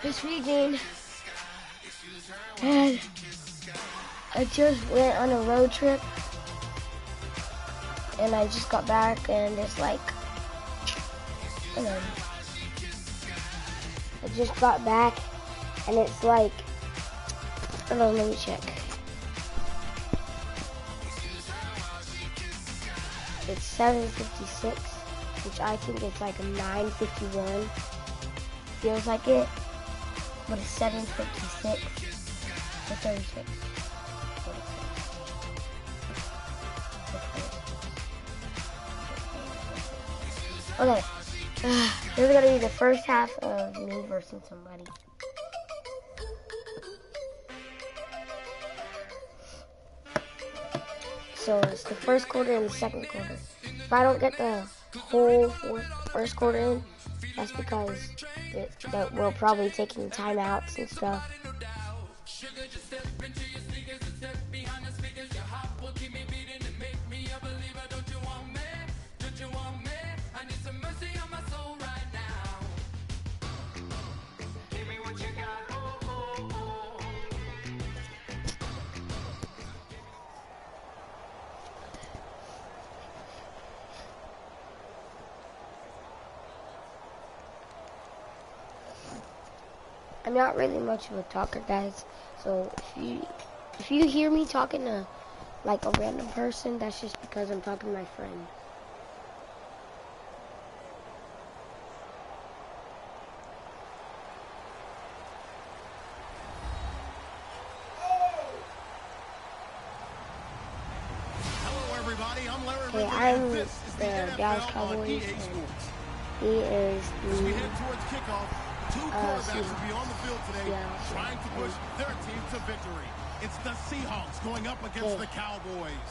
This weekend, and I just went on a road trip, and I just got back, and it's like, I just got back, and it's like, let me check. It's 7:56, which I think it's like 9:51. Feels like it, but it's 7:56 or 36. Okay, this is gonna be the first half of me versus somebody. So it's the first quarter and the second quarter. If I don't get the whole first quarter in, that's because that we're probably taking timeouts and stuff. I'm not really much of a talker, guys, so if you hear me talking to like a random person, that's just because I'm talking to my friend. Hello everybody, I'm Larry. Okay, I'm the Dallas Cowboys, and he is As we the head towards kickoff, two quarterbacks will be on the field today trying to push their team to victory. It's the Seahawks going up against the Cowboys.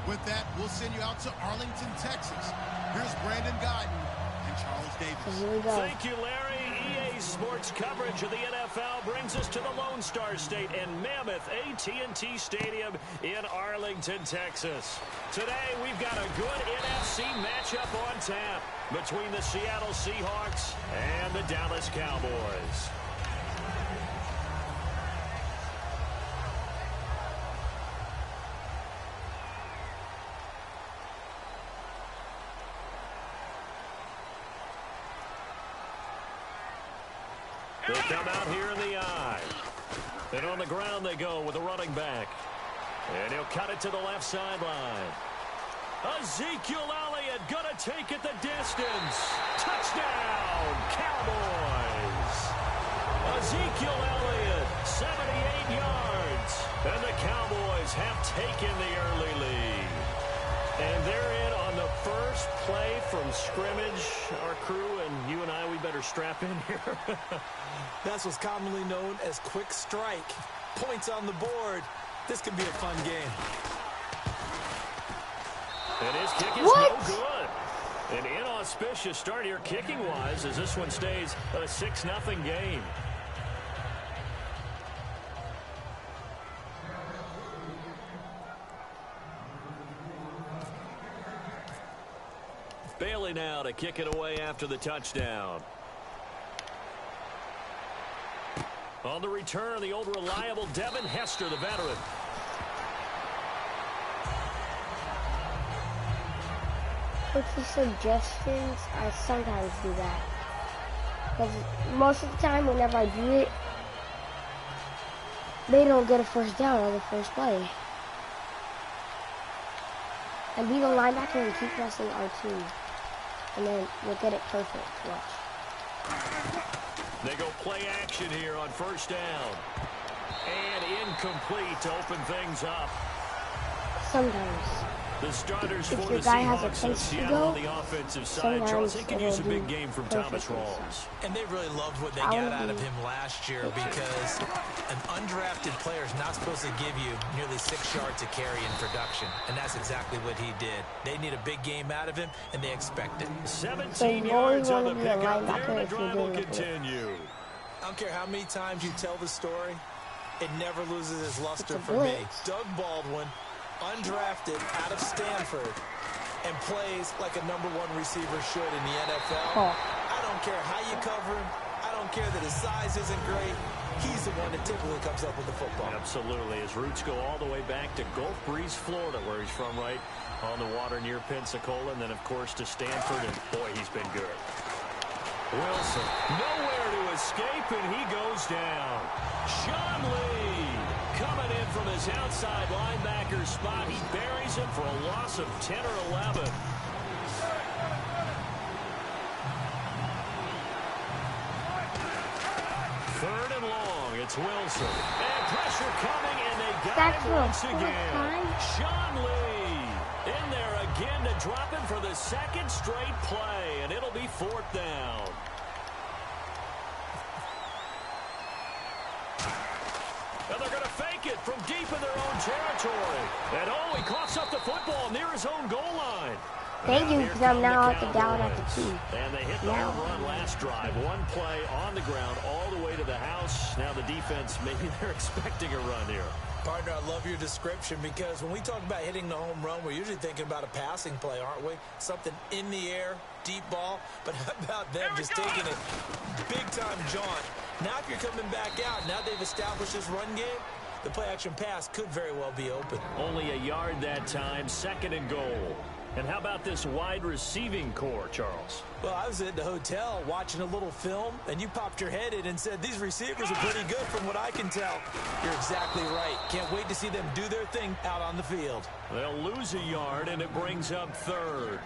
With that, we'll send you out to Arlington, Texas. Here's Brandon Guyton and Charles Davis. So here we go. Thank you, Larry. EA Sports coverage of the NFL brings us to the Lone Star State and Mammoth AT&T Stadium in Arlington, Texas. Today, we've got a good NFC matchup on tap between the Seattle Seahawks and the Dallas Cowboys. They come out here in the eye. And on the ground they go with the running back. And he'll cut it to the left sideline. Ezekiel Elliott gonna take it the distance. Touchdown, Cowboys. Ezekiel Elliott, 78 yards. And the Cowboys have taken the early lead. And they're in on the first play from scrimmage. Our crew and you and I, we better strap in here. That's what's commonly known as quick strike. Points on the board. This could be a fun game. And his kick is no good. An inauspicious start here kicking-wise as this one stays a 6-0 game. Bailey now to kick it away after the touchdown. On the return, the old reliable Devin Hester, the veteran. With the suggestions, I sometimes do that. Because most of the time, whenever I do it, they don't get a first down on the first play. And be the linebacker and keep pressing R2. And then we'll get it perfect. Watch. They go play action here on first down. And incomplete to open things up. Sometimes. The starters If for your the guy has a Seahawks place to Seattle go, on the offensive side. Charles, they could use a big game from Thomas perfectly Rawls. And they really loved what they got out of him last year because an undrafted player is not supposed to give you nearly 6 yards to carry in production. And that's exactly what he did. They need a big game out of him, and they expect it. 17 you yards only on the wanna be a pickup there. linebacker The if you're drive will doing it. continue. I don't care how many times you tell the story, it never loses its luster It's a for me. blitz. Doug Baldwin, undrafted out of Stanford, and plays like a #1 receiver should in the NFL. Oh. I don't care how you cover him. I don't don't care that his size isn't great. He's the one that typically comes up with the football. Absolutely. His roots go all the way back to Gulf Breeze, Florida, where he's from, right on the water near Pensacola, and then, of course, to Stanford, and, boy, he's been good. Wilson, nowhere to escape, and he goes down. Sean Lee coming in from his outside linebacker spot. He buries him for a loss of 10 or 11. Third and long, it's Wilson. And pressure coming, and they got him once again. Sean Lee in there again to drop him for the second straight play, and it'll be fourth down. And they're going to fake it from deep in their own territory. And he coughs up the football near his own goal line. Thank you, because I'm now at the down at the 2. And they hit the home run last drive. One play on the ground all the way to the house. Now the defense, maybe they're expecting a run here. Partner, I love your description, because when we talk about hitting the home run, we're usually thinking about a passing play, aren't we? Something in the air, deep ball. But how about them just taking it big-time jaunt? Now if you're coming back out, now they've established this run game, the play-action pass could very well be open. Only a yard that time, second and goal. And how about this wide receiving core, Charles? Well, I was at the hotel watching a little film, and you popped your head in and said, these receivers are pretty good from what I can tell. You're exactly right. Can't wait to see them do their thing out on the field. They'll lose a yard, and it brings up third.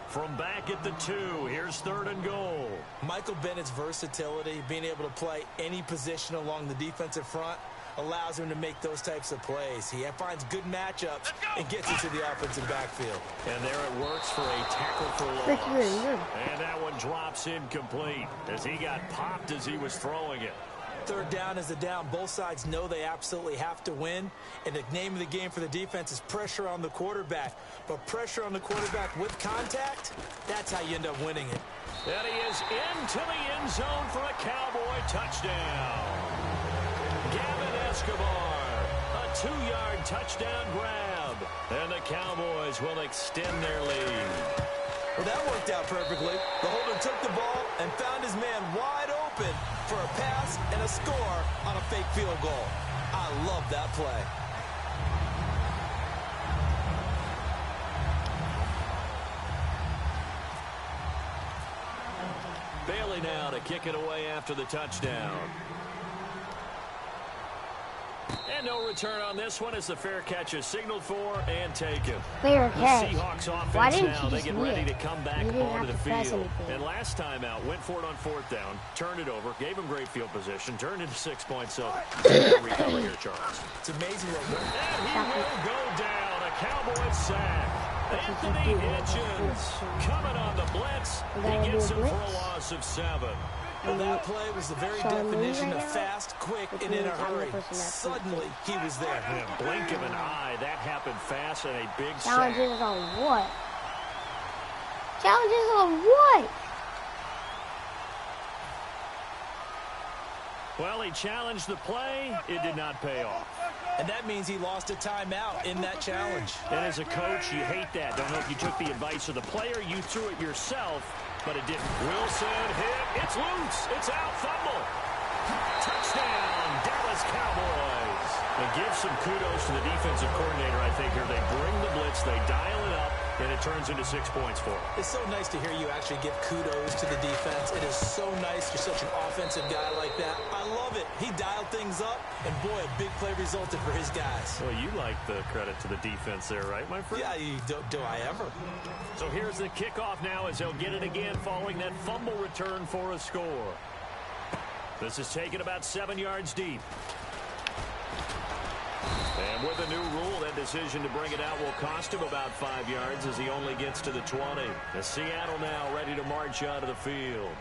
From back at the 2, here's third and goal. Michael Bennett's versatility, being able to play any position along the defensive front, allows him to make those types of plays. He finds good matchups and gets into the offensive backfield. And there it works for a tackle for loss. And that one drops incomplete as he got popped as he was throwing it. Third down is a down. Both sides know they absolutely have to win. And the name of the game for the defense is pressure on the quarterback. But pressure on the quarterback with contact, that's how you end up winning it. And he is into the end zone for a Cowboy touchdown. Gavin Escobar, a 2-yard touchdown grab. And the Cowboys will extend their lead. Well, that worked out perfectly. The holder took the ball and found his man wide open for a pass and a score on a fake field goal. I love that play. Bailey now to kick it away after the touchdown. And no return on this one as the fair catch is signaled for and taken. Fair catch. The Seahawks offense Why didn't now, you they just get do ready it? to come back You didn't onto have the to press field. anything. And last time out, went for it on fourth down, turned it over, gave him great field position, turned into 6 points. So recover here, Charles. It's amazing what And he will go down. A Cowboy sack. Anthony Hitchens coming on the blitz. He gets him for a loss of 7. Well, that play was the very definition of fast, quick, and in a hurry. Suddenly, he was there. In a blink of an eye, that happened fast and a big sack. Challenges on what? Challenges on what? Well, he challenged the play. It did not pay off. And that means he lost a timeout in that challenge. And as a coach, you hate that. Don't know if you took the advice of the player. You threw it yourself, but it didn't. Wilson hit. It's loose. It's out. Fumble. Touchdown, Dallas Cowboys. And give some kudos to the defensive coordinator, I think, here. They bring the blitz. They dial it up. And it turns into 6 points for him. It's so nice to hear you actually give kudos to the defense. It is so nice. You're such an offensive guy like that. I love it. He dialed things up, and boy, a big play resulted for his guys. Well, you like the credit to the defense there, right, my friend? Yeah, do I ever? So here's the kickoff now as they'll get it again following that fumble return for a score. This is taken about 7 yards deep. And with a new rule, that decision to bring it out will cost him about 5 yards as he only gets to the 20. As Seattle now ready to march out of the field.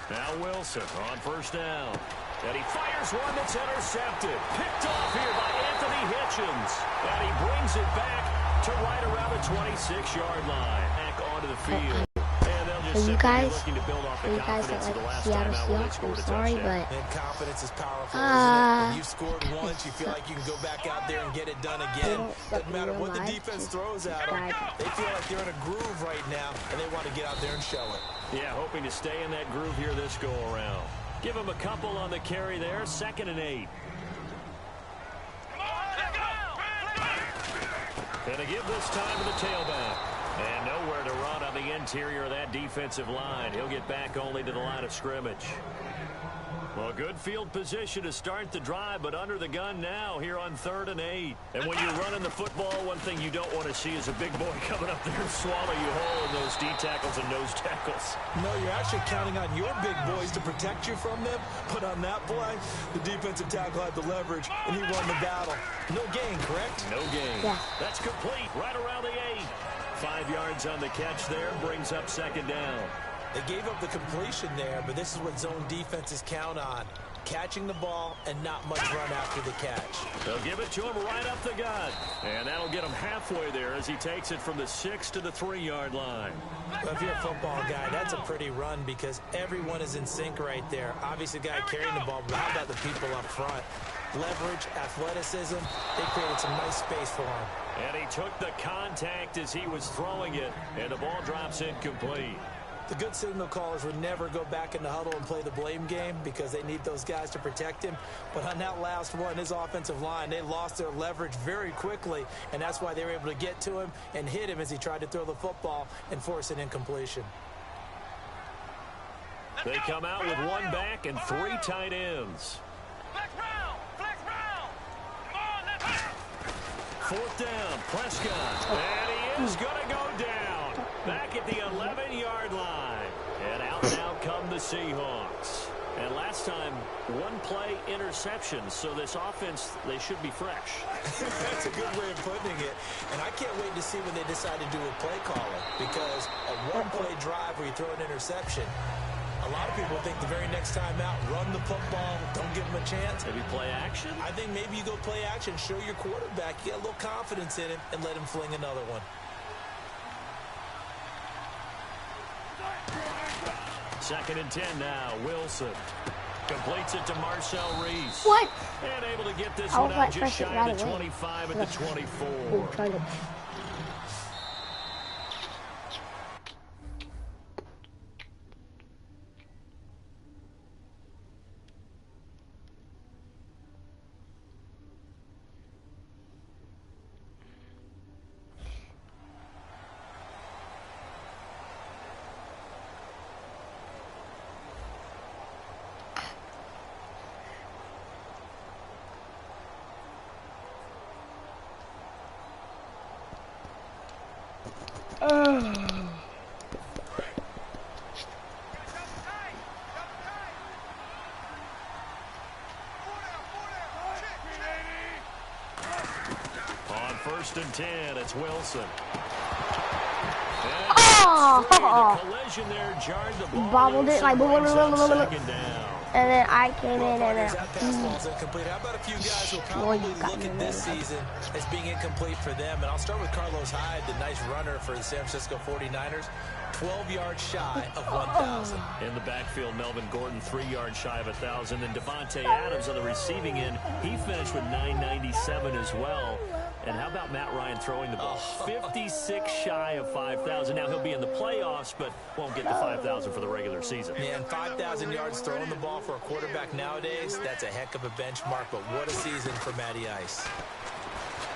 Now Wilson on first down. And he fires one that's intercepted. Picked off here by Anthony Hitchens. And he brings it back to right around the 26-yard line. Back onto the field. And they'll just you said that you're guys, looking to build off the confidence of the last Seattle time out when they Seahawks, scored I'm a sorry, touchdown. but And confidence is powerful, isn't it? When you've scored once, you feel like you can go back out there and get it done again. Doesn't matter what the defense throws at them. They feel like they're in a groove right now, and they want to get out there and show it. Yeah, hoping to stay in that groove here this go-around. Give him a couple on the carry there, 2nd and 8. Gonna give this time to the tailback. And nowhere to run on the interior of that defensive line. He'll get back only to the line of scrimmage. Well, good field position to start the drive, but under the gun now here on 3rd and 8. And when you're running the football, one thing you don't want to see is a big boy coming up there and swallow you whole in those D tackles and nose tackles. No, you're actually counting on your big boys to protect you from them. But on that play, the defensive tackle had the leverage, and he won the battle. No gain, correct? No gain. Yeah. That's complete right around the 8. 5 yards on the catch there, brings up 2nd down. They gave up the completion there, but this is what zone defenses count on. Catching the ball and not much run after the catch. They'll give it to him right up the gut. And that'll get him halfway there as he takes it from the 6 to the 3-yard line. Well, if you're a football guy, that's a pretty run because everyone is in sync right there. Obviously, the guy carrying the ball, but how about the people up front? Leverage, athleticism, they created some nice space for him. And he took the contact as he was throwing it, and the ball drops incomplete. The good signal callers would never go back in the huddle and play the blame game because they need those guys to protect him. But on that last one, his offensive line, they lost their leverage very quickly, and that's why they were able to get to him and hit him as he tried to throw the football and force an incompletion. They come out with 1 back and 3 tight ends. 4th down, Prescott, and he is going to go down back at the 11-yard line. And out now come the Seahawks. And last time, 1-play interception, so this offense, they should be fresh. That's a good way of putting it. And I can't wait to see when they decide to do a play calling because a 1-play drive where you throw an interception, a lot of people think the very next time out, run the football, don't give them a chance. Maybe play action? I think maybe you go play action, show your quarterback, you get a little confidence in him, and let him fling another one. 2nd and 10 now, Wilson. Completes it to Marcel Reese. what? And able to get this I one was out like just pressing shy right of the away. 25 at the 24. Ooh, trying to... On 1st and 10, it's Wilson. Oh! The collision there jarred the ball. Bobbled it like... Brings up 2nd down. And then I came in and That pass ball's incomplete. How about a few guys who will probably look at this season as being incomplete for them? And I'll start with Carlos Hyde, the nice runner for the San Francisco 49ers. 12 yards shy of 1,000. In the backfield, Melvin Gordon, 3 yards shy of 1,000. And Devontae Adams on the receiving end, he finished with 997 as well. And how about Matt Ryan throwing the ball? 56 shy of 5,000. Now he'll be in the playoffs, but won't get the 5,000 for the regular season. Man, 5,000 yards throwing the ball for a quarterback nowadays, that's a heck of a benchmark. But what a season for Matty Ice.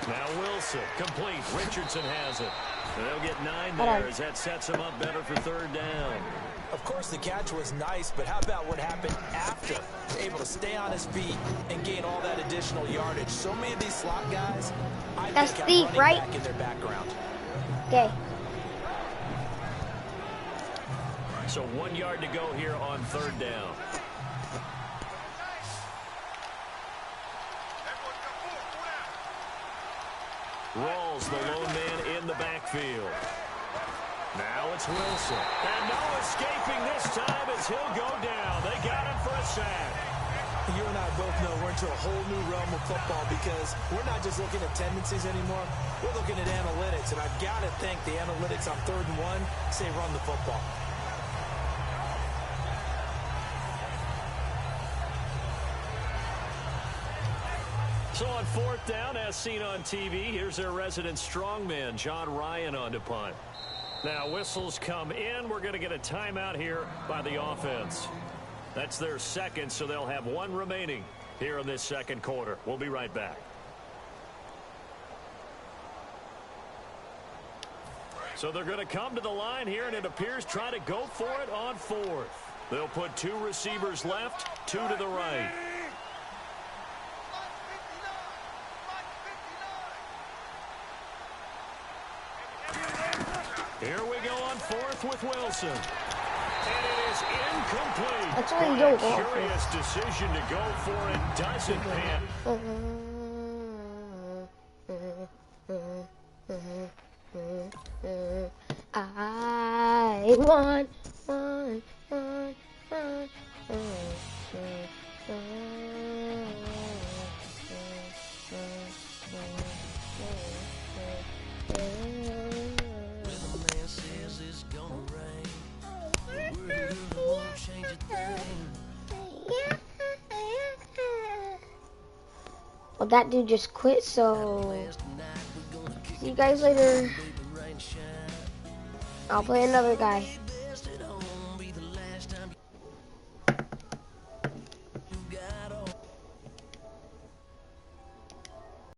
Now Wilson, complete. Richardson has it. They'll get 9 there as that sets him up better for 3rd down. Of course, the catch was nice, but how about what happened after? He was able to stay on his feet and gain all that additional yardage. So many of these slot guys, I That's think Steve, have running right? back in their background. Okay. So 1 yard to go here on 3rd down. Rawls, the lone man in the backfield. Now it's Wilson. And no escaping this time as he'll go down. They got him for a sack. You and I both know we're into a whole new realm of football because we're not just looking at tendencies anymore. We're looking at analytics, and I've got to think the analytics on 3rd and 1 say run the football. So on 4th down, as seen on TV, here's their resident strongman, John Ryan, on to punt. Now, whistles come in. We're going to get a timeout here by the offense. That's their second, so they'll have one remaining here in this second quarter. We'll be right back. So they're going to come to the line here, and it appears try to go for it on 4th. They'll put 2 receivers left, 2 to the right. Here we go on 4th with Wilson. And it is incomplete. That's why you don't go for it. Curious decision to go for it. Doesn't pan. I want. Well, that dude just quit, so see you guys later. I'll play another guy.